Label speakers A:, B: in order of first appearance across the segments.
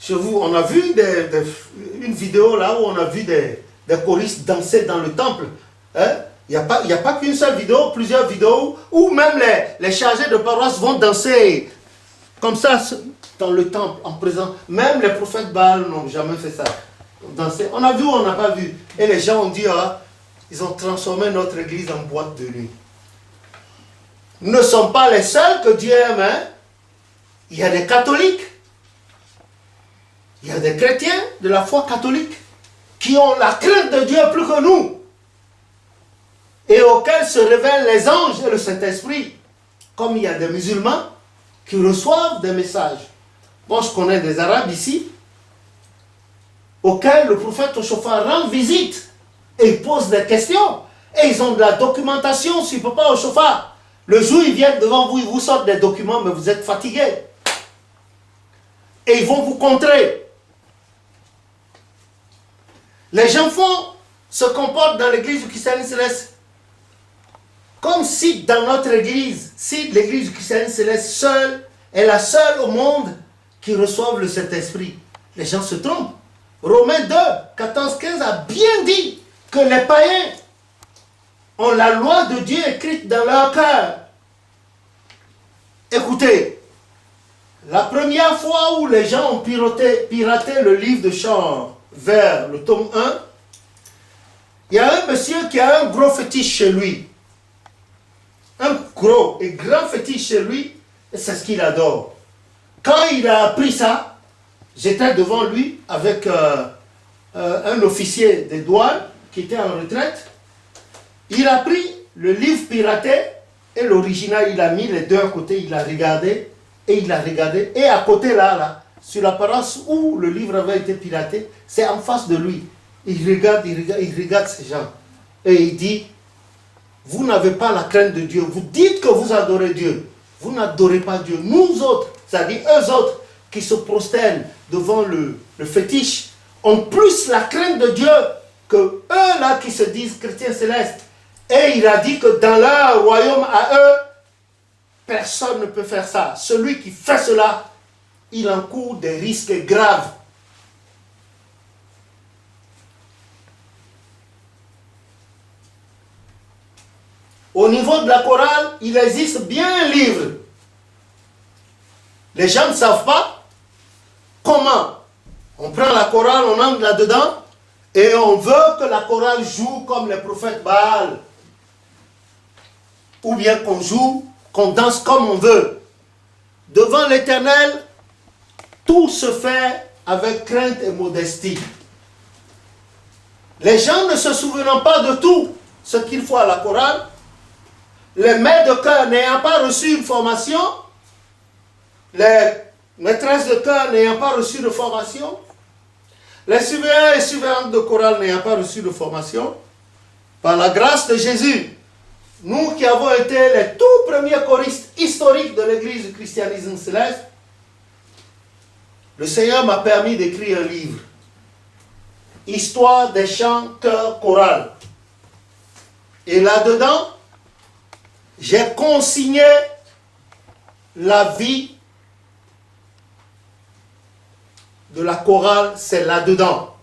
A: chez vous, on a vu une vidéo là où on a vu des choristes danser dans le temple. Hein? Il n'y a pas qu'une seule vidéo, plusieurs vidéos où même les chargés de paroisse vont danser comme ça dans le temple en présence. Même les prophètes Baal n'ont jamais fait ça. Danser. On a vu ou on n'a pas vu. Et les gens ont dit, ah, ils ont transformé notre église en boîte de nuit. Nous ne sommes pas les seuls que Dieu aime. Hein? Il y a des catholiques. Il y a des chrétiens de la foi catholique qui ont la crainte de Dieu plus que nous. Et auxquels se révèlent les anges et le Saint-Esprit. Comme il y a des musulmans qui reçoivent des messages. Moi, je connais des Arabes ici, auxquels le prophète au chauffard rend visite. Et il pose des questions. Et ils ont de la documentation sur Papa au chauffard. Le jour, ils viennent devant vous, ils vous sortent des documents, mais vous êtes fatigués. Et ils vont vous contrer. Les gens se comportent dans l'église du christianisme céleste comme si dans notre église, si l'église du christianisme céleste seule est la seule au monde qui reçoive le Saint-Esprit. Les gens se trompent. Romains 2, 14, 15 a bien dit que les païens ont la loi de Dieu écrite dans leur cœur. Écoutez, la première fois où les gens ont piraté le livre de chants vers le tome 1, il y a un monsieur qui a un gros fétiche chez lui. Un gros et grand fétiche chez lui, et c'est ce qu'il adore. Quand il a appris ça, j'étais devant lui avec un officier des douanes qui était en retraite. Il a pris le livre piraté et l'original, il a mis les deux à côté, il a regardé et il a regardé. Et à côté là, sur la paroisse où le livre avait été piraté, c'est en face de lui. Il regarde ces gens et il dit, vous n'avez pas la crainte de Dieu. Vous dites que vous adorez Dieu. Vous n'adorez pas Dieu. Nous autres, c'est-à-dire eux autres qui se prosternent devant le fétiche, ont plus la crainte de Dieu que eux là qui se disent chrétiens célestes. Et il a dit que dans leur royaume à eux, personne ne peut faire ça. Celui qui fait cela, il encourt des risques graves. Au niveau de la chorale, il existe bien un livre. Les gens ne savent pas comment. On prend la chorale, on entre là-dedans et on veut que la chorale joue comme les prophètes Baal. Ou bien qu'on joue, qu'on danse comme on veut. Devant l'Éternel, tout se fait avec crainte et modestie. Les gens ne se souvenant pas de tout ce qu'il faut à la chorale, les maîtres de chœur n'ayant pas reçu une formation, les maîtresses de chœur n'ayant pas reçu de formation, les surveillants et surveillantes de chorale n'ayant pas reçu de formation, par la grâce de Jésus, nous qui avons été les tout premiers choristes historiques de l'église du christianisme céleste, le Seigneur m'a permis d'écrire un livre, Histoire des chants chœurs chorales. Et là-dedans, j'ai consigné la vie de la chorale, c'est là-dedans.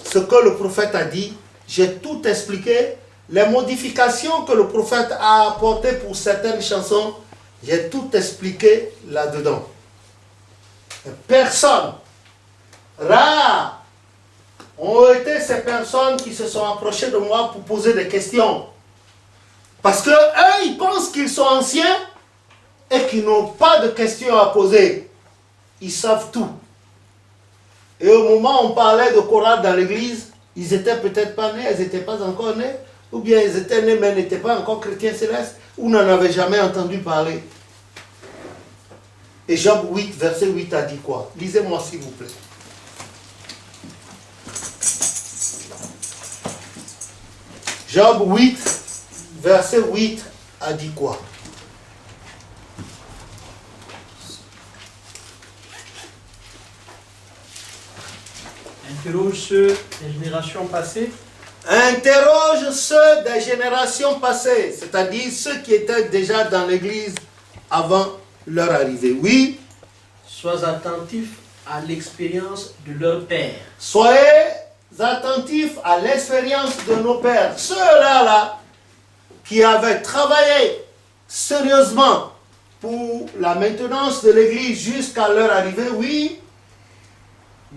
A: Ce que le prophète a dit, j'ai tout expliqué. Les modifications que le prophète a apportées pour certaines chansons, j'ai tout expliqué là-dedans. Personne, rares, ont été ces personnes qui se sont approchées de moi pour poser des questions. Parce que eux, ils pensent qu'ils sont anciens et qu'ils n'ont pas de questions à poser. Ils savent tout. Et au moment où on parlait de chorale dans l'église, ils n'étaient peut-être pas nés, ils n'étaient pas encore nés, ou bien ils étaient nés mais n'étaient pas encore chrétiens célestes, ou n'en avaient jamais entendu parler. Et Job 8, verset 8 a dit quoi? Lisez-moi s'il vous plaît. Job 8, verset 8 a dit quoi?
B: Interroge ceux des générations passées.
A: Interroge ceux des générations passées, c'est-à-dire ceux qui étaient déjà dans l'église avant leur arrivée. Oui.
B: Sois attentif à l'expérience de leur père.
A: Soyez attentifs à l'expérience de nos pères. Ceux-là qui avaient travaillé sérieusement pour la maintenance de l'église jusqu'à leur arrivée, oui.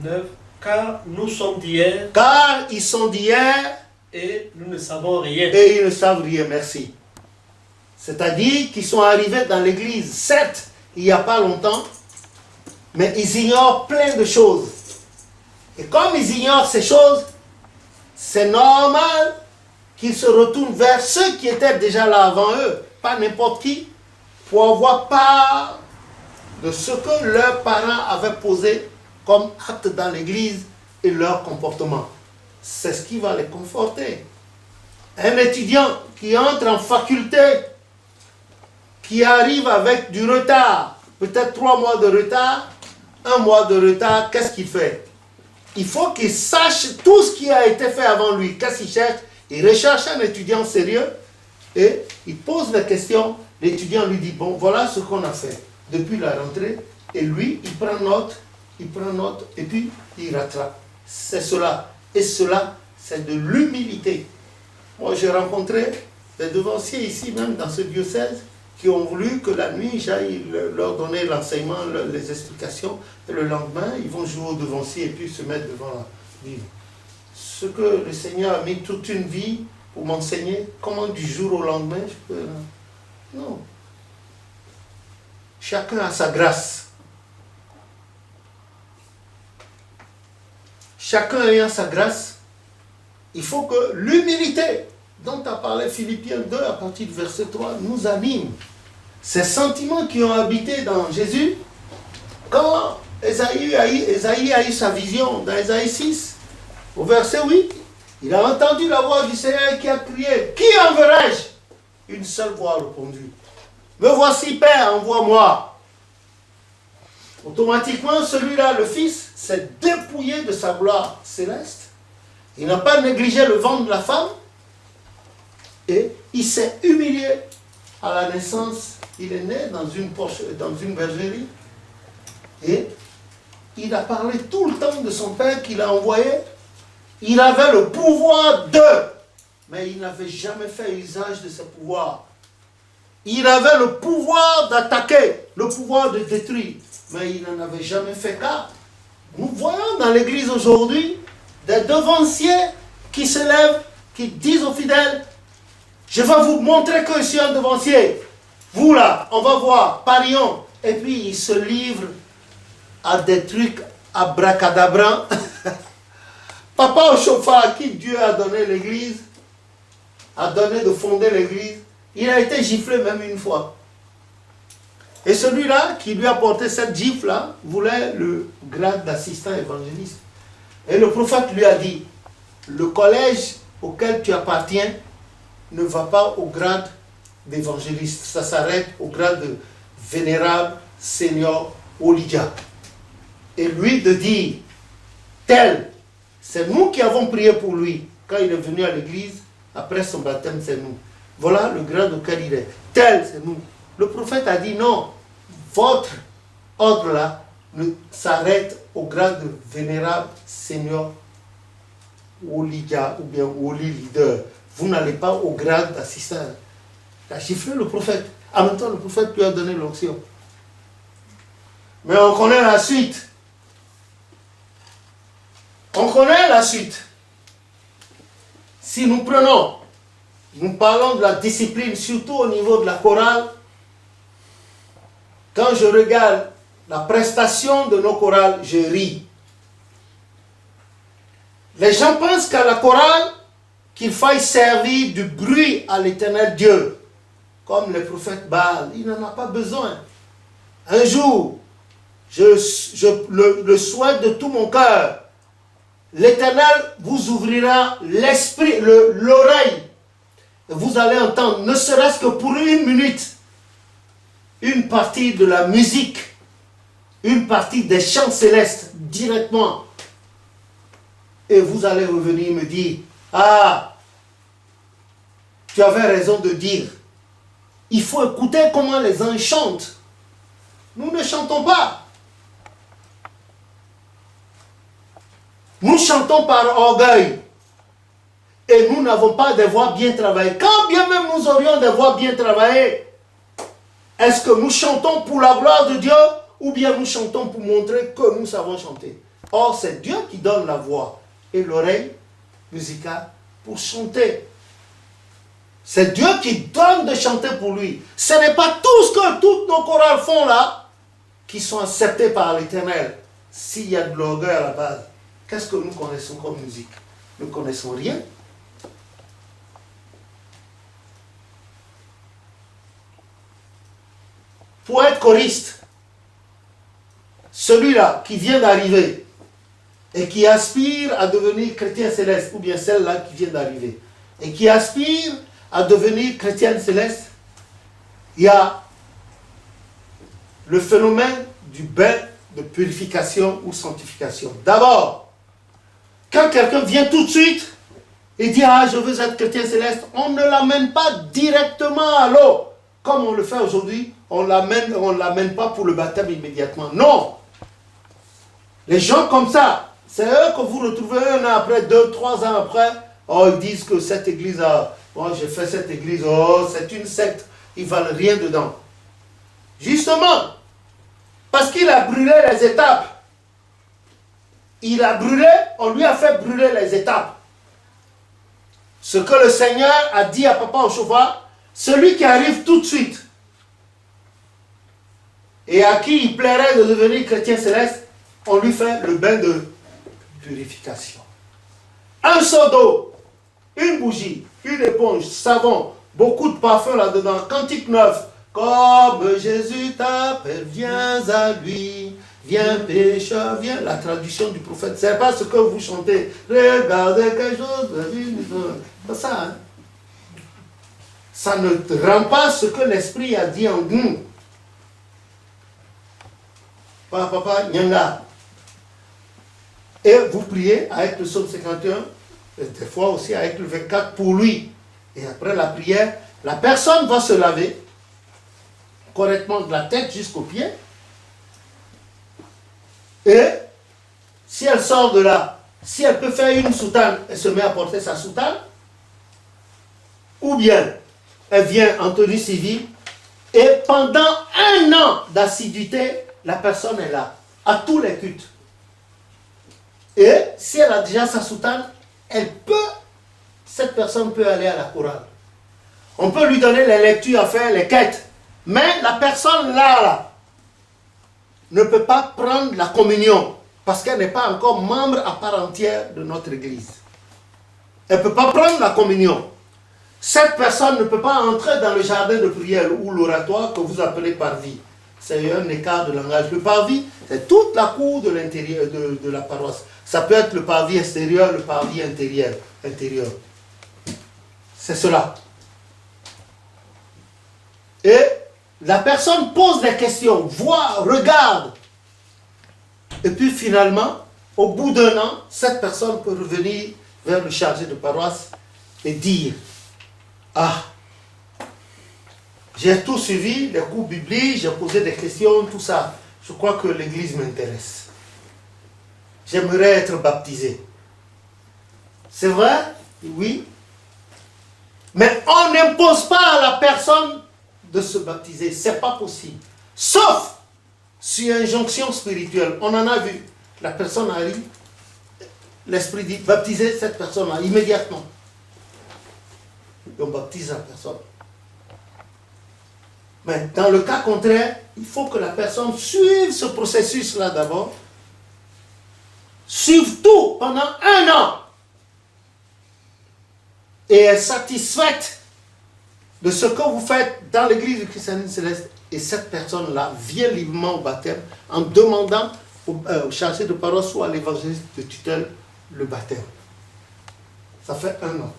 B: 9. Car nous sommes d'hier
A: Car ils sont d'hier
B: et nous ne savons rien.
A: et ils ne savent rien, merci. C'est-à-dire qu'ils sont arrivés dans l'église, certes, il n'y a pas longtemps, mais ils ignorent plein de choses. Et comme ils ignorent ces choses, c'est normal qu'ils se retournent vers ceux qui étaient déjà là avant eux, pas n'importe qui, pour avoir part de ce que leurs parents avaient posé comme acte dans l'église et leur comportement. C'est ce qui va les conforter. Un étudiant qui entre en faculté, qui arrive avec du retard, peut-être 3 mois de retard, 1 mois de retard, qu'est-ce qu'il fait? Il faut qu'il sache tout ce qui a été fait avant lui. Qu'est-ce qu'il cherche? Il recherche un étudiant sérieux et il pose la question. L'étudiant lui dit, bon, voilà ce qu'on a fait depuis la rentrée. Et lui, il prend note, et puis il rattrape. C'est cela. Et cela, c'est de l'humilité. Moi, j'ai rencontré des devanciers ici, même dans ce diocèse, qui ont voulu que la nuit, j'aille leur donner l'enseignement, les explications, et le lendemain, ils vont jouer au devancier et puis se mettre devant la Bible. Ce que le Seigneur a mis toute une vie pour m'enseigner, comment du jour au lendemain, je peux... Non. Chacun a sa grâce. Chacun ayant sa grâce, il faut que l'humilité dont a parlé Philippiens 2 à partir du verset 3 nous anime. Ces sentiments qui ont habité dans Jésus, quand Ésaïe a eu sa vision dans Ésaïe 6, au verset 8, il a entendu la voix du Seigneur qui a crié, « Qui enverrai-je » Une seule voix a répondu, « Me voici, Père, envoie-moi. » Automatiquement, celui-là, le Fils, s'est dépouillé de sa gloire céleste. Il n'a pas négligé le ventre de la femme, et il s'est humilié à la naissance. Il est né dans une bergerie. Et il a parlé tout le temps de son père qu'il a envoyé. Il avait le pouvoir mais il n'avait jamais fait usage de ce pouvoir. Il avait le pouvoir d'attaquer, le pouvoir de détruire, mais il n'en avait jamais fait cas. Nous voyons dans l'église aujourd'hui des devanciers qui se lèvent, qui disent aux fidèles, je vais vous montrer que je suis un devancier. Vous là, on va voir, parions. Et puis ils se livrent à des trucs abracadabrants. Papa au chauffard, à qui Dieu a donné l'église, a donné de fonder l'église, il a été giflé même une fois. Et celui-là qui lui a porté cette gifle-là voulait le grade d'assistant évangéliste. Et le prophète lui a dit, le collège auquel tu appartiens ne va pas au grade d'évangéliste. Ça s'arrête au grade de vénérable, senior, Olidia. Et lui de dire, tel, c'est nous qui avons prié pour lui. Quand il est venu à l'église, après son baptême, c'est nous. Voilà le grade auquel il est. Tel, c'est nous. Le prophète a dit non, votre ordre-là s'arrête au grade de vénérable, senior, Olidia ou bien Oli leader. Vous n'allez pas au grade d'assistant. Il a giflé le prophète. En même temps, le prophète lui a donné l'onction. Mais on connaît la suite. On connaît la suite. Si nous parlons de la discipline, surtout au niveau de la chorale, quand je regarde la prestation de nos chorales, je ris. Les gens pensent qu'à la chorale, qu'il faille servir du bruit à l'Éternel Dieu, comme le prophète Baal. Il n'en a pas besoin. Un jour, je le souhaite de tout mon cœur, l'Éternel vous ouvrira l'esprit, l'oreille, et vous allez entendre, ne serait-ce que pour 1 minute, une partie de la musique, une partie des chants célestes, directement. Et vous allez revenir me dire, ah, tu avais raison de dire, il faut écouter comment les anges chantent. Nous ne chantons pas. Nous chantons par orgueil. Et nous n'avons pas des voix bien travaillées. Quand bien même nous aurions des voix bien travaillées, est-ce que nous chantons pour la gloire de Dieu ou bien nous chantons pour montrer que nous savons chanter? Or, c'est Dieu qui donne la voix et l'oreille musicale pour chanter. C'est Dieu qui donne de chanter pour lui. Ce n'est pas tout ce que toutes nos chorales font là qui sont acceptés par l'Éternel. S'il y a de l'orgueil à la base, qu'est-ce que nous connaissons comme musique? Nous ne connaissons rien. Pour être choriste, celui-là qui vient d'arriver et qui aspire à devenir chrétien céleste, ou bien celle-là qui vient d'arriver, et qui aspire à devenir chrétienne céleste, il y a le phénomène du bain de purification ou sanctification. D'abord, quand quelqu'un vient tout de suite et dit « Ah, je veux être chrétien céleste », on ne l'amène pas directement à l'eau, comme on le fait aujourd'hui. On ne l'amène pas pour le baptême immédiatement. Non. Les gens comme ça, c'est eux que vous retrouvez un an après, 2, 3 ans après. Oh, ils disent que cette église a... Oh, j'ai fait cette église. Oh, c'est une secte. Ils ne valent rien dedans. Justement, parce qu'il a brûlé les étapes. Il a brûlé, on lui a fait brûler les étapes. Ce que le Seigneur a dit à Papa au chauffard, celui qui arrive tout de suite, et à qui il plairait de devenir chrétien céleste, on lui fait le bain de purification. Un seau d'eau, une bougie, une éponge, savon, beaucoup de parfum là-dedans, cantique neuf. Comme Jésus t'appelle, viens à lui, viens pécheur, viens. La traduction du prophète, c'est pas ce que vous chantez. Regardez quelque chose, c'est pas ça. Hein? Ça ne te rend pas ce que l'Esprit a dit en nous. Papa, nyanga. Et vous priez avec le psaume 51, et des fois aussi avec le 24 pour lui. Et après la prière, la personne va se laver correctement de la tête jusqu'aux pieds. Et si elle sort de là, si elle peut faire une soutane, elle se met à porter sa soutane. Ou bien, elle vient en tenue civile. Et pendant 1 an d'assiduité, la personne est là, à tous les cultes. Et si elle a déjà sa soutane, cette personne peut aller à la chorale. On peut lui donner les lectures à faire, les quêtes. Mais la personne là, ne peut pas prendre la communion parce qu'elle n'est pas encore membre à part entière de notre église. Elle ne peut pas prendre la communion. Cette personne ne peut pas entrer dans le jardin de prière ou l'oratoire que vous appelez parvis. C'est un écart de langage. Le parvis, c'est toute la cour de l'intérieur de la paroisse. Ça peut être le parvis extérieur, le parvis intérieur. C'est cela. Et la personne pose des questions, voit, regarde. Et puis finalement, au bout d'1 an, cette personne peut revenir vers le chargé de paroisse et dire « Ah, j'ai tout suivi, les cours bibliques, j'ai posé des questions, tout ça. Je crois que l'église m'intéresse. J'aimerais être baptisé. » C'est vrai? Oui. Mais on n'impose pas à la personne de se baptiser. Ce n'est pas possible. Sauf sur injonction spirituelle. On en a vu. La personne arrive, l'Esprit dit, baptisez cette personne-là immédiatement. Et on baptise la personne. Mais dans le cas contraire, il faut que la personne suive ce processus-là d'abord. Suive tout pendant 1 an. Et est satisfaite de ce que vous faites dans l'église du christianisme céleste. Et cette personne-là vient librement au baptême en demandant au chargé de paroisse ou à l'évangéliste de tutelle le baptême. Ça fait 1 an.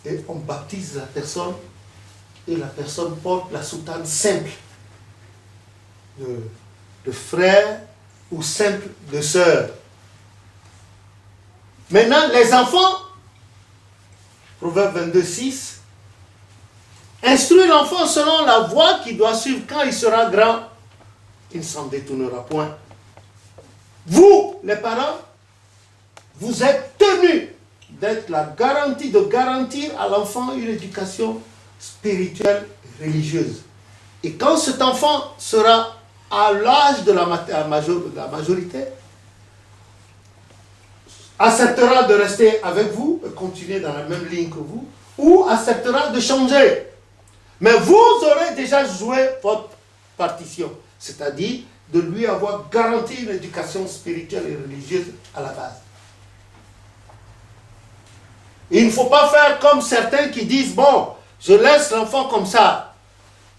A: Et on baptise la personne et la personne porte la soutane simple de frère ou simple de sœur. Maintenant, les enfants, Proverbe 22, 6, instruis l'enfant selon la voie qu'il doit suivre quand il sera grand. Il ne s'en détournera point. Vous, les parents, vous êtes tenu d'être la garantie, de garantir à l'enfant une éducation spirituelle religieuse. Et quand cet enfant sera à l'âge de la majorité, acceptera de rester avec vous et continuer dans la même ligne que vous, ou acceptera de changer. Mais vous aurez déjà joué votre partition, c'est-à-dire de lui avoir garanti une éducation spirituelle et religieuse à la base. Il ne faut pas faire comme certains qui disent, bon, je laisse l'enfant comme ça.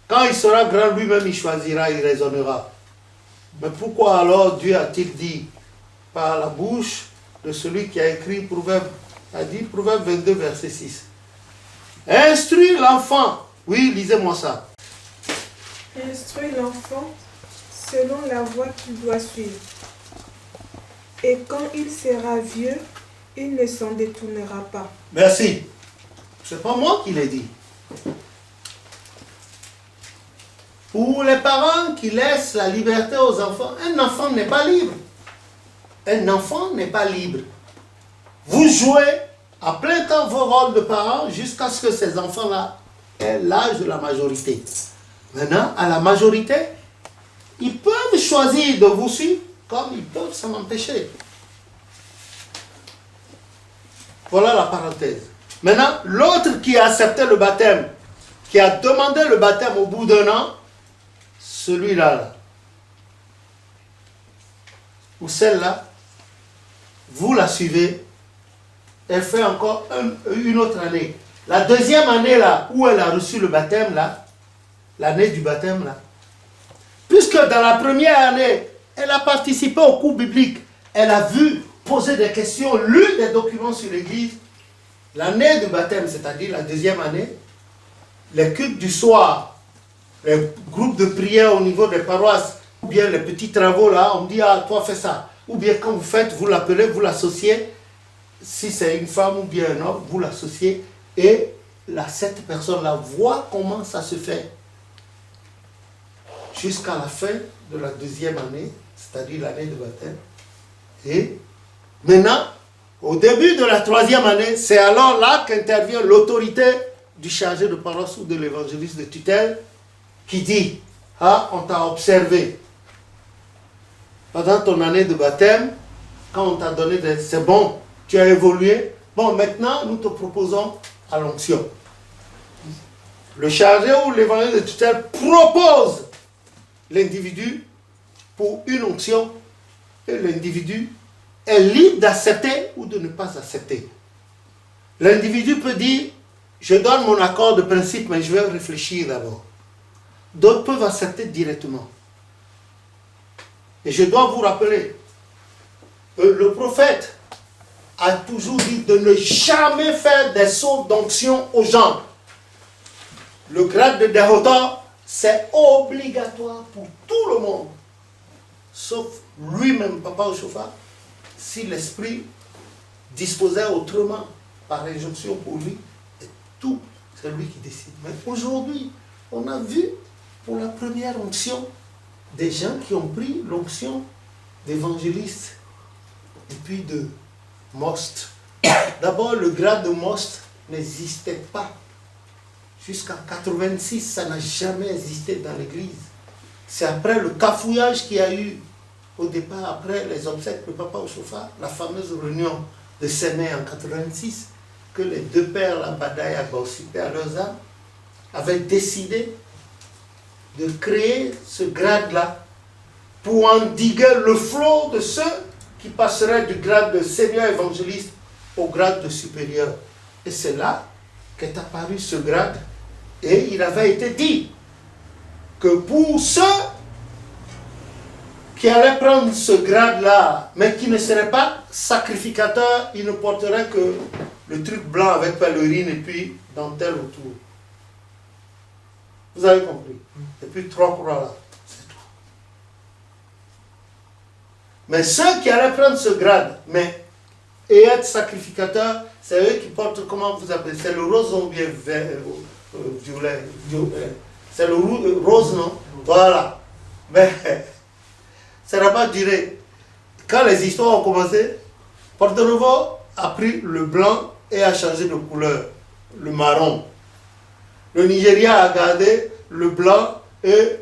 A: Quand il sera grand, lui-même, il choisira, il raisonnera. Mais pourquoi alors Dieu a-t-il dit par la bouche de celui qui a écrit Proverbe, a dit Proverbe 22, verset 6. Instruis l'enfant. Oui, lisez-moi ça.
C: Instruis l'enfant selon la voie qu'il doit suivre. Et quand il sera vieux, il ne s'en détournera pas.
A: Merci. C'est pas moi qui l'ai dit. Pour les parents qui laissent la liberté aux enfants, un enfant n'est pas libre. Un enfant n'est pas libre. Vous jouez à plein temps vos rôles de parents jusqu'à ce que ces enfants-là aient l'âge de la majorité. Maintenant, à la majorité, ils peuvent choisir de vous suivre comme ils peuvent s'en empêcher. Voilà la parenthèse. Maintenant, l'autre qui a accepté le baptême, qui a demandé le baptême au bout d'un an, celui-là, ou celle-là, vous la suivez, elle fait encore une autre année. La deuxième année, là, où elle a reçu le baptême, là, l'année du baptême, là, puisque dans la première année, elle a participé au cours biblique, elle a vu, poser des questions, lu des documents sur l'Église, l'année du baptême, c'est-à-dire la deuxième année, les cultes du soir, les groupes de prière au niveau des paroisses, ou bien les petits travaux là, on dit, ah, toi fais ça. Ou bien quand vous faites, vous l'appelez, vous l'associez, si c'est une femme ou bien un homme, vous l'associez, et cette personne-là voit comment ça se fait. Jusqu'à la fin de la deuxième année, c'est-à-dire l'année de baptême. Et maintenant, au début de la troisième année, c'est alors là qu'intervient l'autorité du chargé de paroisse ou de l'évangéliste de tutelle qui dit, ah, on t'a observé pendant ton année de baptême, quand on t'a donné des... C'est bon, tu as évolué. Bon, maintenant, nous te proposons à l'onction. Le chargé ou l'évangéliste de tutelle propose l'individu pour une onction et l'individu est libre d'accepter ou de ne pas accepter. L'individu peut dire, je donne mon accord de principe, mais je vais réfléchir d'abord. D'autres peuvent accepter directement. Et je dois vous rappeler, le prophète a toujours dit de ne jamais faire des sauts d'onction aux gens. Le grade de déroteur, c'est obligatoire pour tout le monde, sauf lui-même, papa au chauffard, si l'esprit disposait autrement par injonction pour lui, et tout, c'est lui qui décide. Mais aujourd'hui, on a vu pour la première onction des gens qui ont pris l'onction d'évangéliste et puis de most. D'abord, le grade de most n'existait pas. Jusqu'en 86, ça n'a jamais existé dans l'église. C'est après le cafouillage qu'il y a eu au départ, après les obsèques de papa au chauffard, la fameuse réunion de Séné en 86, que les deux pères, la Badaï et Baussi, père Lausanne, avaient décidé de créer ce grade-là pour endiguer le flot de ceux qui passeraient du grade de seigneur évangéliste au grade de supérieur. Et c'est là qu'est apparu ce grade. Et il avait été dit que pour ceux qui allaient prendre ce grade-là, mais qui ne seraient pas sacrificateurs, ils ne porteraient que le truc blanc avec pèlerine et puis dentelle autour. Vous avez compris? Et puis trois croix là, c'est tout. Mais ceux qui allaient prendre ce grade, mais et être sacrificateurs, c'est eux qui portent, comment vous appelez? C'est le rose ou bien violet? C'est le rose, non? Voilà. Mais ça n'a pas duré. Quand les histoires ont commencé, Porto Novo a pris le blanc et a changé de couleur, le marron. Le Nigeria a gardé le blanc et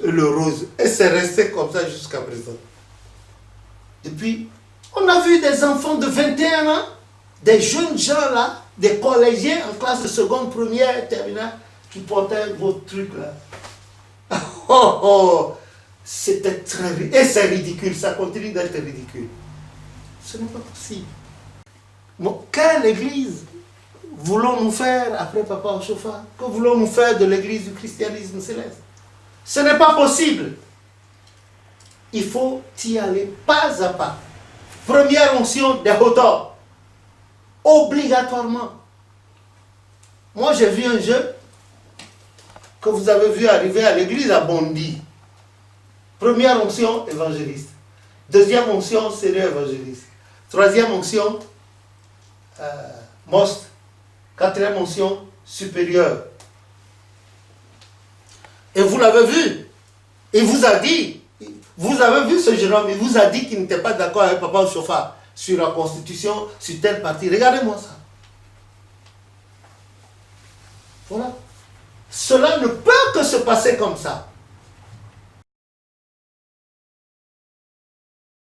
A: le rose. Et c'est resté comme ça jusqu'à présent. Et puis, on a vu des enfants de 21 ans, des jeunes gens là, des collégiens en classe de seconde, première, terminale, qui portaient vos trucs là. Oh oh, c'était très ridicule. Et c'est ridicule, ça continue d'être ridicule. Ce n'est pas possible. Bon, quelle église voulons-nous faire après Papa Ochofa? Que voulons-nous faire de l'église du christianisme céleste? Ce n'est pas possible. Il faut y aller pas à pas. Première onction des hauteurs. Obligatoirement. Moi, j'ai vu un jeune que vous avez vu arriver à l'église à Bondy. Première onction, évangéliste. Deuxième onction, sérieux évangéliste. Troisième onction, most. Quatrième onction, supérieure. Et vous l'avez vu. Il vous a dit, vous avez vu ce jeune homme, il vous a dit qu'il n'était pas d'accord avec Papa Ochofa sur la constitution, sur telle partie. Regardez-moi ça. Voilà. Cela ne peut que se passer comme ça.